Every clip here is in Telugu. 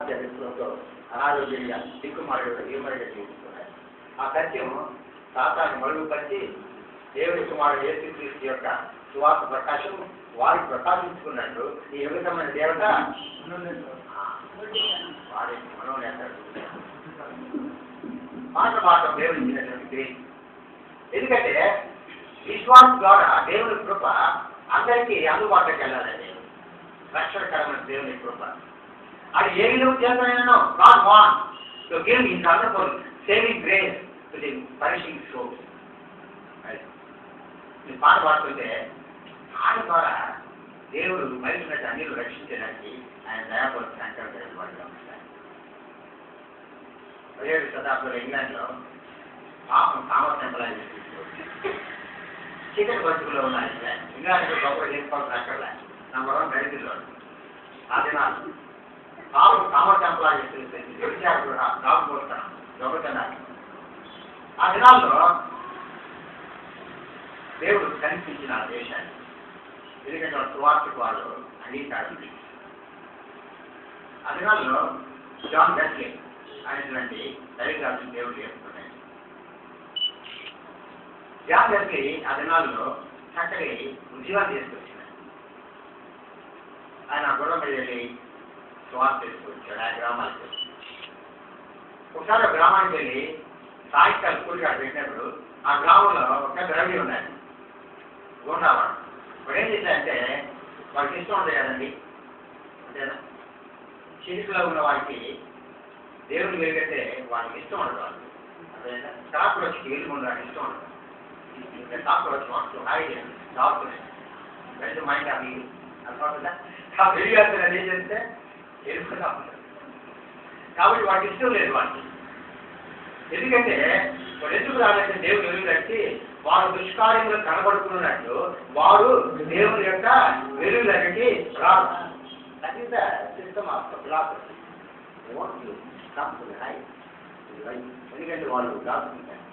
జరుగుతుందో అనారోగ్యంగా దిక్కుమారుడు ఏమడిగా జీవిస్తున్నాయి. ఆ సత్యం సాతాన్ని మరుగుపరిచి దేవుని కుమారుడు యేసుక్రీస్తు యొక్క సువార్త ప్రకాశం వారికి ప్రకాశించుకున్నట్టు ఈ యుగతమైన దేవత వారి మనోనేత మాట మాట దేవుడిచ్చినటువంటి గ్రేస్. ఎందుకంటే విశ్వాసం ద్వారా దేవుని కృప అందరికీ అందుబాటులోకి వెళ్ళాలండి. రక్షణకరమైన దేవుని కృప అది ఏ విధంగా చేస్తానో God want to give his wonderful saving grace to the perishing souls. ఈ పాట పాడుతుంటే పాట ద్వారా దేవుడు మరిచిన అన్నిలు రక్షించడానికి ఆయన దయాపూర్వ సంకల్పం వాడుతూ ఉంటారు. 17వ శతాబ్దంలో ఇంగ్లాండ్లో పాపం సామర్థ్యం చీకటి బతుకులో ఉన్నాయి. ఇంగ్లాండ్లో గొప్ప చేసుకోవాల్సిన అక్కర్లే. నంబర్ 1 దరిద్రులు ఆ దినాలు పాపం సామర్థ్యం దాపుకొస్తాను దొంగతనాన్ని. ఆ దినాల్లో దేవుడు కనిపించిన ఆ దేశాన్ని ఎందుకంటే వాళ్ళ సువార్తకు వాళ్ళు అంగీకారం. ఆ దినాల్లో జాన్ వెస్లీ అనేటువంటి దైవదాసుని దేవుడు చేస్తున్నాయి. జాన్ వెస్లీ ఆ దినాల్లో చక్కగా ఉద్యోగాలు చేసుకొచ్చినాయి. ఆయన గొడవ వెళ్ళి సువార్త చేసుకొచ్చాడు ఆ గ్రామానికి. ఒకసారి ఆ గ్రామానికి వెళ్ళి సాయంకాలం కూలిగా పెట్టినప్పుడు ఆ గ్రామంలో ఒక ద్రవ్యం ఉన్నాయి గుండావాడు. వాడు ఏం చేశాడంటే వాడికి ఇష్టం ఉంటుంది కదండి, అంతేనా? చిరుకులో ఉన్న వాడికి దేవుడు వెలిగితే వాడికి ఇష్టం ఉండదు. వాళ్ళు అదేనా కాక్రోచ్కి వెళ్ళిపోండి వాడికి ఇష్టం ఉండదు. కాక్రోచ్ వాడు హాయి చేయండి దాక్కున్నాయి వెళ్తే మైండ్ అవి అనుకుంటుందా ఆ వెలిగేస్తే ఏం చేస్తే వెళ్ళిపోతా ఉంటుంది. కాబట్టి వాడికి ఇష్టం లేదు వాడికి. ఎందుకంటే వాడు ఎందుకు రాలంటే దేవుడు వెలుగు కట్టి వారు దుష్కార్యంలో కనబడుతున్నట్టు వారు దేవుని యొక్క వెలుగులకి రాదు. That is the system of the philosophy. ఎందుకంటే వాళ్ళు దాచుకుంటారు.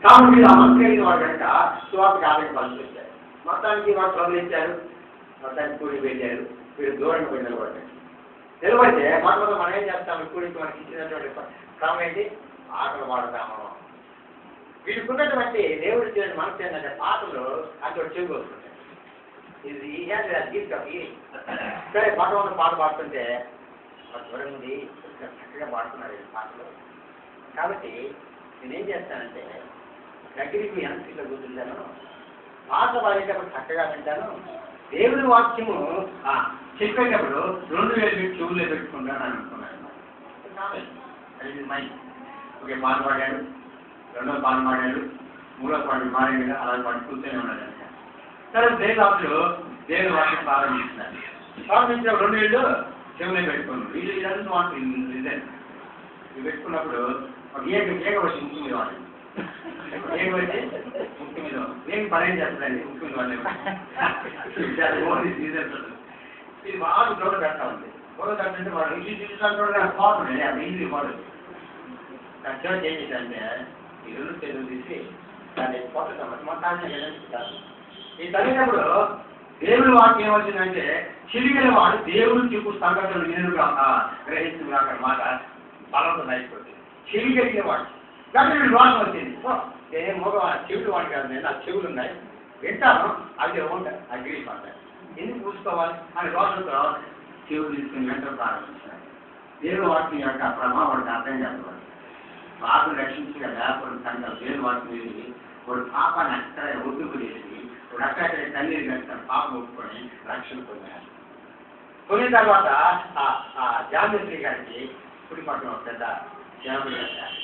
కాబట్టి మీరు అమర్చైన వాడు కనుక సువార్తకు ఆటంకపరిచారు. మొత్తానికి వాడు ప్రబలించారు, మొత్తానికి కూడి వెళ్ళారు. వీడు దూరంగా పోయి నిలబడ్డారు. నిలబడితే మొత్తం మనం ఏం చేస్తాం? కూడికి మనకి ఇచ్చినటువంటి క్రమం ఏంటి? ఆటలు పాడుతాము. వీడికి ఉన్నటువంటి దేవుడి చేసిన మనసు ఏంటంటే పాటలు అక్కడ చెవికొస్తుంటాయి. ఇది సరే భగవంతుడు పాట పాడుతుంటే చూడండి చక్కగా పాడుతున్నారు ఈ పాటలు. కాబట్టి నేనేం చేస్తానంటే దగ్గరికి ఎంత కూర్చుంటాను, పాట పాడేటప్పుడు చక్కగా వింటాను. దేవుడి వాక్యము చెప్పేటప్పుడు 2 వేలు పెట్టి చెవులే పెట్టుకుంటాను అనుకున్నాను. అది మైండ్ ఓకే పాట పాడాడు, 2వ పాట పాడాడు, 3వ పాట మారాడు, అలా పాటు కూర్చొని ఉన్నాడు. సరే దేవాసులు దేవుని వాక్యం ప్రారంభిస్తున్నారు. ప్రారంభించిన 2 వేళ్ళు చెవులే పెట్టుకున్నాడు. వీళ్ళు ఇదంతా వాటి రిజల్ట్ ఇవి పెట్టుకున్నప్పుడు ఒక ఏక వచ్చి ముక్కు మీద వాడు ఏక వచ్చి ముక్కు మీద నేను పనేం చేస్తానండి ముక్కు మీద వాళ్ళు ఇది బాగా గౌరవ పెడతా ఉంది. గౌరవ పెట్టంటే వాడు ఇంగ్లీష్ పోతుంది అది ఇంగ్లీష్ పోతుంది. చర్చ ఏం చేశారంటే ఈ 2 తెలుగు తీసి దాన్ని పోతుంది మొత్తాన్ని ఈ తల్లినప్పుడు దేవుడి వాక్యం ఏమవుతుందంటే చిరిగిన వాడు దేవుడు చెప్పు సంగతులు నేనుగా గ్రహించుగాక మాట బలవంతం అయిపోతుంది. చిరిగలిగిన వాడు కాబట్టి వీడు వాసన వచ్చింది. ఏ మగ చెవులు వాడు కాదు, నేను నా చెవులు ఉన్నాయి వింటాను అది ఉంటాయి అగ్రి మాట ఎందుకు పూసుకోవాలి అని రోజులతో చెవులు తీసుకుని వెంటనే ప్రారంభించారు. దేవుడి వాక్యం యొక్క ప్రభావం వాడికి అర్థం చేసుకోవాలి. బాధను రక్షించిన వ్యాపారం కనుక దేవుడి వాక్యం వాడు పాపాన్ని అక్కడ ఒడ్డుకు చేసి వాడు అక్కడక్కడ తల్లిని కట్టిన పాపం ఒప్పుకొని రక్షణ పొందారు. పొందిన తర్వాత జామేశ్వరి గారికి కుడి పక్కన ఒక పెద్ద సేవకుడు కట్టారు.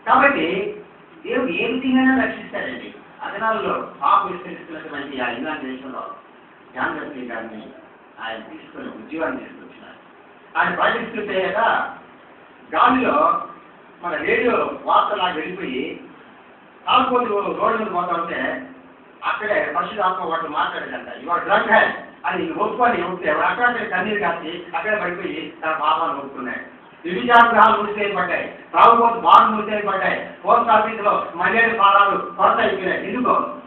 కాబట్టి దేవుడు ఏ విధంగా రక్షిస్తాడండి. అదనాల్లో పాప విస్తరిస్తున్నటువంటి ఆ ఇంగ్లాండ్ దేశంలో జామేశ్వరి గారిని ఆయన తీసుకొని ఉద్యోగాన్ని తీసుకొచ్చినారు. ఆయన పాటిస్తుంటాక గాలిలో మన రేడియో వార్తలా వెళ్ళిపోయి తాగుబోతు రోడ్డు మీద పోతా ఉంటే అక్కడే పరిశుధాత్మ వాటిని మాట్లాడేదంట. ఇవాళ డ్రగ్ హ్యాండ్ అని ఒప్పుకొని ఉంటే అక్కడక్కడ కన్నీరు కాసి అక్కడే పడిపోయి తన పాపాన్ని ఒప్పుకున్నాడు. విభిచార గృహాలు మూసివేయబడ్డాయి, తాగుబోతు బార్లు మూసివేయబడ్డాయి, పోస్ట్ ఆఫీసులో మర్యాద పాలాలు కొరత అయిపోయినాయి.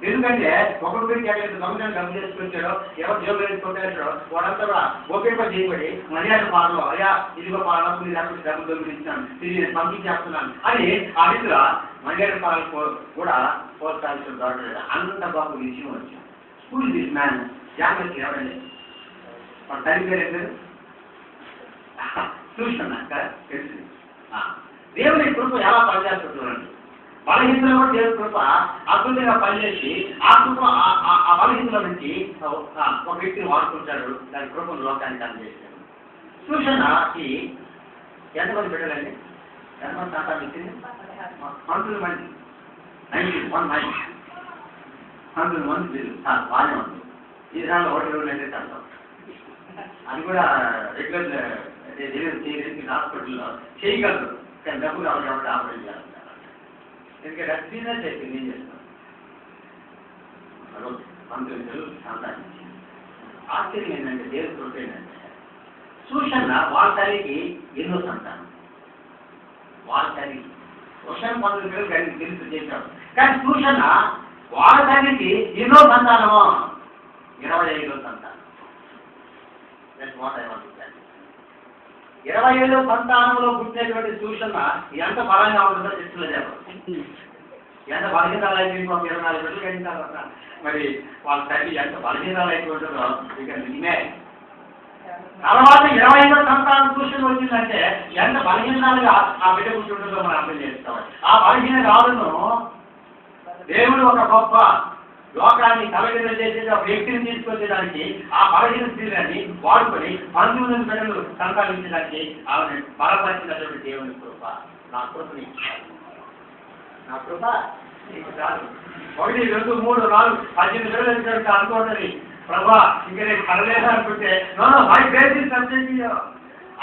ఎందుకంటే ఒకరి గురించి ఎక్కడ దొంగలను డబ్బు చేసుకొచ్చాడో, ఎవరు జోబు వేసి కొట్టేసాడో వాడంతా కూడా ఓపిక చేయబడి మర్యాద పాలలో అయ్యా ఇదిగో పాలన మీరు లేకపోతే డబ్బు దొంగిలించాను, తిరిగి నేను పంపించేస్తున్నాను అని ఆ రీతిలో మర్యాద పాలకు కూడా పోస్ట్ ఆఫీసులు దొరకలేదు. అంత గొప్ప విషయం వచ్చింది. స్కూల్ దిస్ మ్యాన్ జాగ్రత్త ఎవరండి మన తల్లి పేరు ఏంటారు చూస్తున్నాక తెలిసింది. దేవుని కృప ఎలా పనిచేస్తుందండి, బలహీనలో కూడా దేవుని కృప అద్భుతంగా పనిచేసి ఆ కృప ఆ బలహీనలో నుంచి ఒక వ్యక్తిని వాడుకుంటాడు, దాని కృపను లోకానికి అందజేశాడు. సూచనకి ఎంతమంది పెట్టాలండి, ఎంతమంది సంతానం ఇచ్చింది? 100 మంది, 100 మంది బాగానే ఉంది. ఈ దానిలో 1 రోజులు అయితే అంటాం. అది కూడా రెగ్యులర్ చేయడానికి హాస్పిటల్లో చేయగలరు, కానీ డబ్బులు కాబట్టి ఆపరేట్ చేస్తారు. ఎందుకంటే బిజినెస్ అయిపోయింది, ఏం చేస్తాం? మంత్రులు సంతానించి ఆశ్చర్యం ఏంటంటే దేవుడు కృప ఏంటంటే సూచన వాళ్ళ తల్లికి ఎన్నో సంతానం, వాళ్ళ తల్లికి వర్షం 10 పిల్లలు కలిగి తెలుసు చేశాడు, కానీ సూచన వాళ్ళ తల్లికి ఎన్నో సంతానము, 25 సంతానం. 25 సంతానంలో పుట్టినటువంటి సూచన ఎంత బలంగా ఉంటుందో చెప్తులేదు. ఎంత బలహీనాలు అయిపోయింది 24 బిడ్డలు అయిన తర్వాత మరి వాళ్ళ తల్లి ఎంత బలహీనాలు అయిపోతుందో ఇక నిన్నే. తర్వాత 25 సంతానం సూచన వచ్చిందంటే ఎంత బలహీనాలుగా ఆ బిడ్డ పుట్టింటుందో మనం అర్థం చేసుకోవాలి. ఆ బలహీన రాళ్ళను దేవుడు ఒక గొప్ప లోకాన్ని తలగిన చేసే ఒక వ్యక్తిని తీసుకొచ్చేదానికి ఆ బలహీన స్త్రీలని వాడుకొని 19 బిడ్డలు సంపాదించడానికి ఆమె బలపరిచినటువంటి దేవుని కృప. నా కృప నీకు చాలు, నా కృప నీకు చాలు. 1, 2, 3, 4, 18 బిడ్డలు అనుకోండి, ప్రభా ఇంకా నేను పడలేదు అనుకుంటే my grace is sufficient.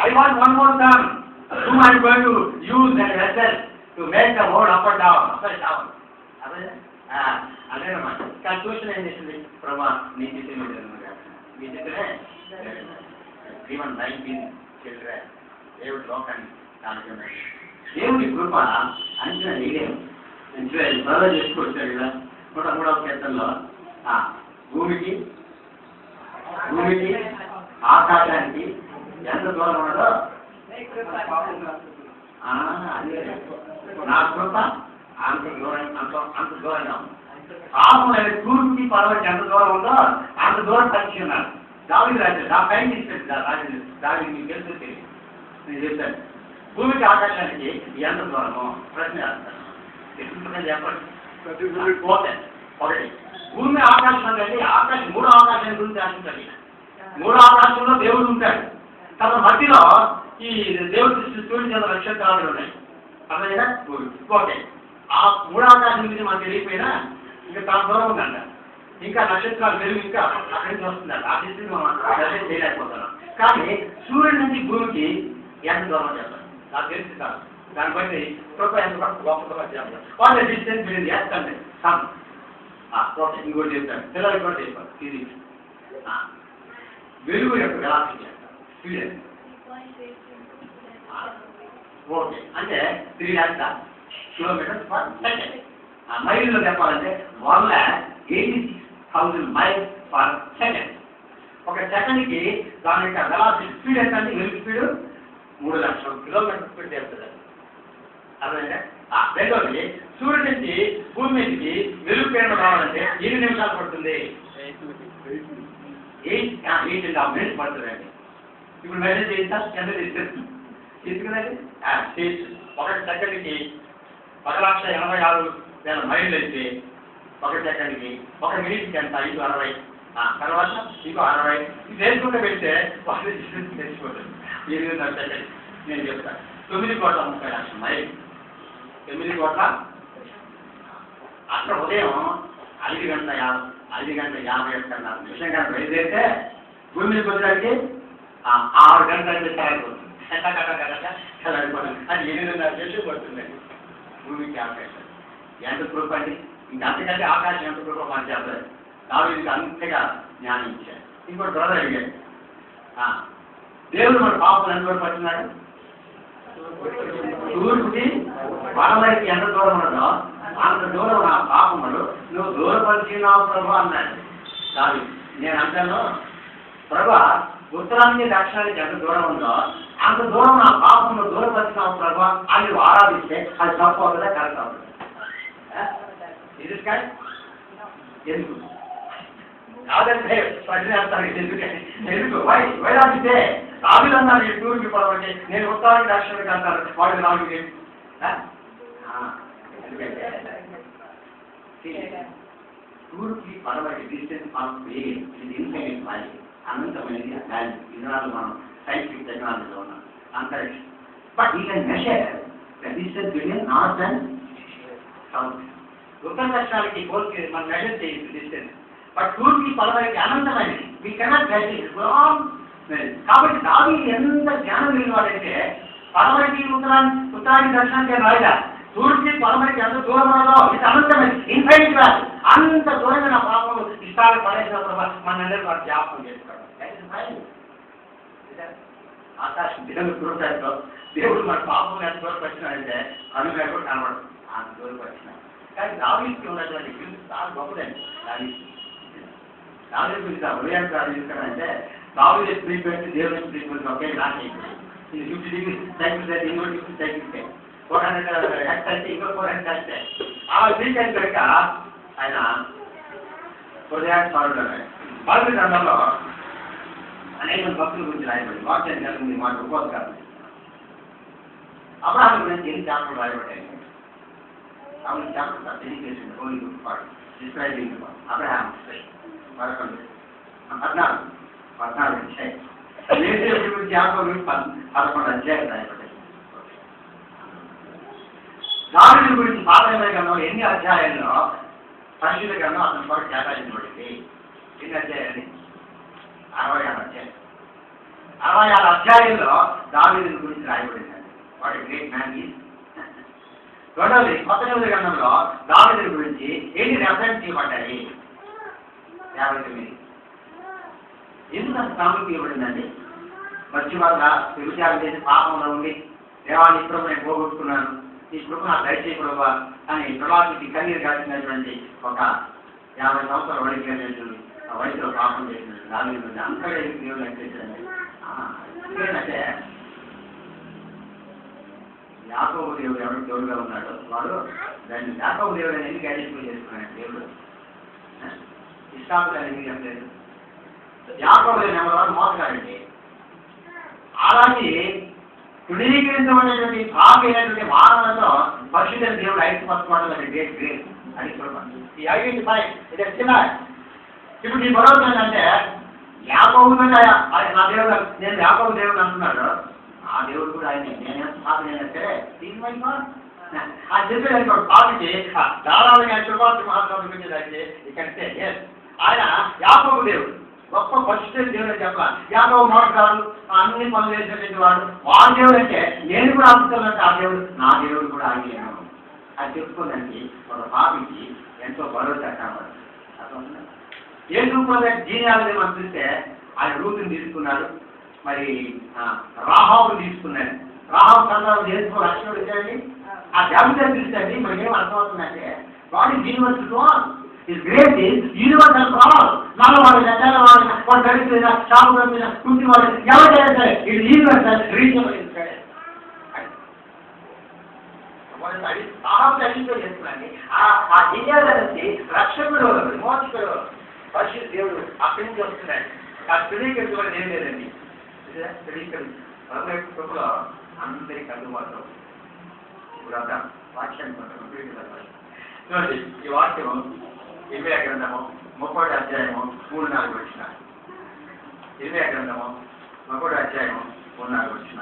I want one more time whom I am going to use that vessel to make the world up and down. అదేనమాట. కానీ సూచన ఏం చేసింది, ప్రభా నీ చిత్రం మీ చిత్రమే 19 చిల్డ్రన్ దేవుడి లోకాన్ని కానుకున్నాడు. దేవుడి కృప అంచనా వేయలేము. బాగా చేసుకొచ్చాడు కదా 103వ కీర్తనలో భూమికి ఆకాశానికి ఎంత దూరం ఉన్నదో అదే నా కృప అంత దూరంగా ఉంది. పాపం అనేది తూర్పుకి పడవకి ఎంత దూరం ఉందో అంత దూరం పరిచి ఉన్నాడు. దావిది రాజు నా పైన తీసుకెళ్తాడు రాజు దావిది మీకు తెలుసు తెలియదు, నేను చెప్తాను. భూమికి ఆకాశానికి ఎంత దూరమో ప్రశ్న వేస్తాను, చెప్పండి. పోతే ఒకటి భూమి ఆకాశం అంటే ఆకాశం 3 ఆకాశం గురించి ఆశించాలి. 3 ఆకాశంలో దేవుడు ఉంటాడు, తన మధ్యలో ఈ దేవుడి సృష్టి నక్షత్రాలు ఉన్నాయి. అదే ఓకే, ఆ 3 ఆకాశం గురించి మనకు తెలియకపోయినా ఇంకా చాలా దూరం ఉందంట, ఇంకా నక్షత్రాలు వెలుగు ఇంకా అక్కడి నుంచి వస్తుందంట. ఆ దృష్టిని మనం దర్శనం చేయలేకపోతున్నాం. కానీ సూర్యుడి నుంచి భూమికి ఎంత దూరం చెప్పాలి నాకు తెలిసి కాదు. దాన్ని బట్టి కృప ఎంత గొప్పగా చెప్పాలి. వాళ్ళ డిస్టెన్స్ మీరు చేస్తాండి సమ్ ఓకే. ఇంకోటి చెప్తాను, పిల్లలకి కూడా చెప్పాలి. ఫిజిక్స్ వెలుగు యొక్క వెలాసిటీ స్పీడ్ ఓకే అంటే 3 కిలోమీటర్స్ పర్ సెకండ్. మైల్లో చెప్పాలంటే 1,86,000 మైల్స్ పర్ సెకండ్. ఒక సెకండ్కి దాని యొక్క వెలాసిటీ స్పీడ్ ఎంత అంటే వెలుగు స్పీడ్ 3,00,000 కిలోమీటర్ స్పీడ్ చెప్తుంది. అర్థమైందా? రెండోది సూర్యుడి నుంచి భూమి మీదకి వెలుగు పేరు రావాలంటే ఎన్ని నిమిషాలు పడుతుంది? 8.5 మినిట్స్ పడుతుందండి. ఇప్పుడు మెసేజ్ చేస్తా ఎంత తీసుకున్నది ఒక సెకండ్కి 1,86,000 మైళ్ళు అయితే ఒక సెకండ్కి 1 మినిట్కి ఎంత 560. తర్వాత ఇంకో 60 ఇది తెలుసుకుంటే పెడితే వాళ్ళు తెలిసిపోతుంది. 8.5 సెకండ్ నేను చెప్తాను. 9,30,00,000 మైళ్ళు. 9,00,00,000 అక్కడ ఉదయం 5:50 నిమిషం కన్నా బయలుదేరితే భూమి మీదకి వచ్చేసరికి 6 గంటలు తయారైపోతుంది. అది 8.5 నిమిషం పడుతుందండి భూమికి ఆకాశం. ఎంత కృప అండి, ఇంకా అంతకంటే ఆకాశం ఎంత కృప మనం చెప్పలేదు. దావీదుకి అంతగా జ్ఞానం ఇచ్చాడు. ఇంకోటి బ్రదర్ అడిగాడు, దేవుడు మన పాపం ఎంతవరకు పడుతున్నాడు? తూర్పుకి పడమరికి ఎంత దూరం ఉన్నదో అంత దూరం నా పాపములు నువ్వు దూరపరిచినావు ప్రభు అన్నాడు. కాదు నేను అంటాను, ప్రభు ఉత్తరానికి దక్షిణానికి ఎంత దూరం ఉందో అంత దూరం నా పాపములు దూరపరిచినావు ప్రభు అని నువ్వు ఆరాధిస్తే అది తప్పు అవుతుందా కరెక్ట్ అవుతుంది? ఇది ఎందుకు కాదంటే ప్రజలు ఎందుకు వైరాజితే రాజులు అన్నారు ఈ తూర్పుకి పడవంటే నేను ఉత్తరానికి దక్షిణానికి అంటారు వాళ్ళు రాజు ఎందుకంటే తూర్పుకి పడవటి డిస్టెన్స్ ఆఫ్ వేరియన్ ఇది ఇన్ఫైనైట్ వాల్యూ, అనంతమైనది వాల్యూ. ఇన్నాళ్ళు మనం సైంటిఫిక్ టెక్నాలజీలో ఉన్నాం అంతరిక్షం. But you can measure the distance between north and south. ఉత్తర దక్షిణాలకి పోల్చి మనం మెషర్ చేయొచ్చు డిస్టెన్స్. బట్ తూర్పుకి పడవకి అనంతమైనది వీ కెనాట్ మెషర్. కాబట్టి దావీదు ఎంత జ్ఞానం లేనివాడంటే పడవకి ఉత్తరానికి దక్షిణానికి రాయగా తూర్పుకి పడమరికి ఎంత దూరం ఉన్నదో ఇది అనంతమైన ఇన్ఫైనైట్ వాల్యూ. అంత దూరంగా నా పాపము ఇష్టాలు పడేసినప్పుడు మనందరూ వాడు జ్ఞాపకం చేస్తాడు. ఆకాశం దేవుడు దూరపరితో దేవుడు మన పాపం ఎంత దూరపరిచినాడంటే కనుక కూడా కనబడదు అంత దూరపరిచినాడు. కానీ దావీదుకి ఉన్నటువంటి గురించి చాలా గొప్పదండి. దావీదు గురించి ఆ హృదయాన్ని ప్రారంభించాడంటే దావీదు స్త్రీపెట్టి దేవుని స్త్రీపెట్టి ఒకే నాట్ అయిపోయింది. ఇది 50 degrees సైకిల్ అయితే ఇంకో 50 సైకిల్ 400 హెక్ట్ అయితే ఇంకో 400 హెక్ట్. ఆ స్త్రీకి అయిన కనుక ఆయన హృదయాన్ని పాల్గొన్నాడు. బైబిల్ గ్రంథంలో అనేక భక్తుల గురించి రాయబడి వాక్యాన్ని కలిగింది మాట ఉపవాసాలు అబ్రహాం గురించి ఎన్ని చాప్టర్లు రాయబడ్డాయి. అవును chapter dedication holy book part describing Abraham మరొక 14 వచ్చాయి. లేసేపుడి గురించి యాకోబు 11 అధ్యాయాలు రాయబడ్డాయి. దావీదు గురించి పాత గ్రంథంలో ఎన్ని అధ్యాయాల్లో పరిశుద్ధ గ్రంథం అతని కొరకు కేటాయించబడింది? ఎన్ని అధ్యాయాలు? 66 అధ్యాయాలు. 66 అధ్యాయంలో దావీదు గురించి రాయబడిందండి. What a great man is. రెండవది కొత్త నిబంధన గ్రంథంలో దావీదు గురించి ఎన్ని రెఫరెన్స్ చేయబడ్డాయి? 59. ఎందుకు అంత ప్రాముఖ్యత ఇవ్వబడిందండి? మంచి వల్ల వ్యభిచారం చేసి పాపంలో ఉండి దేవాన్ని ఇప్పుడు నేను పోగొట్టుకున్నాను, ఈ కృప నాకు దయచేయకూడవా అని ప్రభావికి కన్నీరు కాల్చినటువంటి ఒక 50 సంవత్సరాల వయసు ఆ వయసులో పాపం చేసినట్టు దావీదు అంతగా దేవుడు అనిపించండి. ఎందుకంటే యాకోబు దేవుడు ఎవరు దేవుడుగా ఉన్నాడు, వాడు దాన్ని యాకోబు దేవుడు అని ఎందుకు ఐడెంటిఫై చేసుకున్నాడు? దేవుడు ఇష్టాపురాన్ని ఎందుకు చెప్పలేదు? యాకోబు నెంబర్ 1 మోసగాడండి. అలాంటి తృణీకరించబడినటువంటి భాగమైనటువంటి మానవులతో పరిశుద్ధ దేవుడు ఐక్యపరచుకోవడం గ్రేట్ గ్రేట్ అని ఈ ఐడెంటిఫై ఇది చిన్న. ఇప్పుడు నీ భరోసా ఏంటంటే యాకోబు నా దేవుడు, నేను యాకోబు దేవుడు అంటున్నాడు, ఆ దేవుడు కూడా ఆయన నేనేం సాధన ఏంటంటే ఆ చెప్పేదానికి ఒక పాటించి దాదాపుగా కృపాతి మహాత్మ గురించి ఇక్కడితే ఆయన యాకోబు దేవుడు గొప్ప పరిశుద్ధ దేవుడు అని చెప్పాలి. యాకోబు మోసగాడు, అన్ని పనులు చేసినటువంటి వాడు, వాళ్ళ దేవుడు అంటే నేను కూడా అమ్ముతానంటే ఆ దేవుడు నా దేవుడు కూడా ఆయన అది చెప్పుకోడానికి ఒక పాపించి ఎంతో భరోసా కావాలి. ఏ రూపంలో జీనియాలని మనం చూస్తే ఆయన రూతుని తీసుకున్నాడు, మరి రాహాబుని తీసుకున్నాడు. రాహాబు సందర్భం చేసుకో లక్ష్మణుడు ఇచ్చాడండి. ఆ జాబితా చూస్తే మనకి ఏం అర్థమవుతుందంటే God is universal to all. His grace is universal for all. నల్లవాడిన తెల్లవాడిన వాడు దరిద్రుడైన శాపగ్రస్తుడైన కుంటివాడు ఎవరైనా సరే ఇది యూనివర్సల్ రీజనబుల్ ఇన్సైడ్. అది సాహాబులు ఐడెంటిఫై చేస్తున్నాండి. ఆ జిల్లాల నుంచి రక్షకుడు విమోచకుడు పరిశుద్ధ దేవుడు అక్కడి నుంచి వస్తున్నాడు. ఆ స్థిరీకరించబడి ఏం లేదండి. ప్రభుత్వ అందరికి అందుబాటులో ఇప్పుడు అంతా వాక్యాన్ని చూడండి. ఈ వాక్యము ఇర్మియా గ్రంథము 30వ అధ్యాయము 3-4 వచ్చిన. ఇర్మియా గ్రంథము 30వ అధ్యాయము 3-4 వచ్చిన.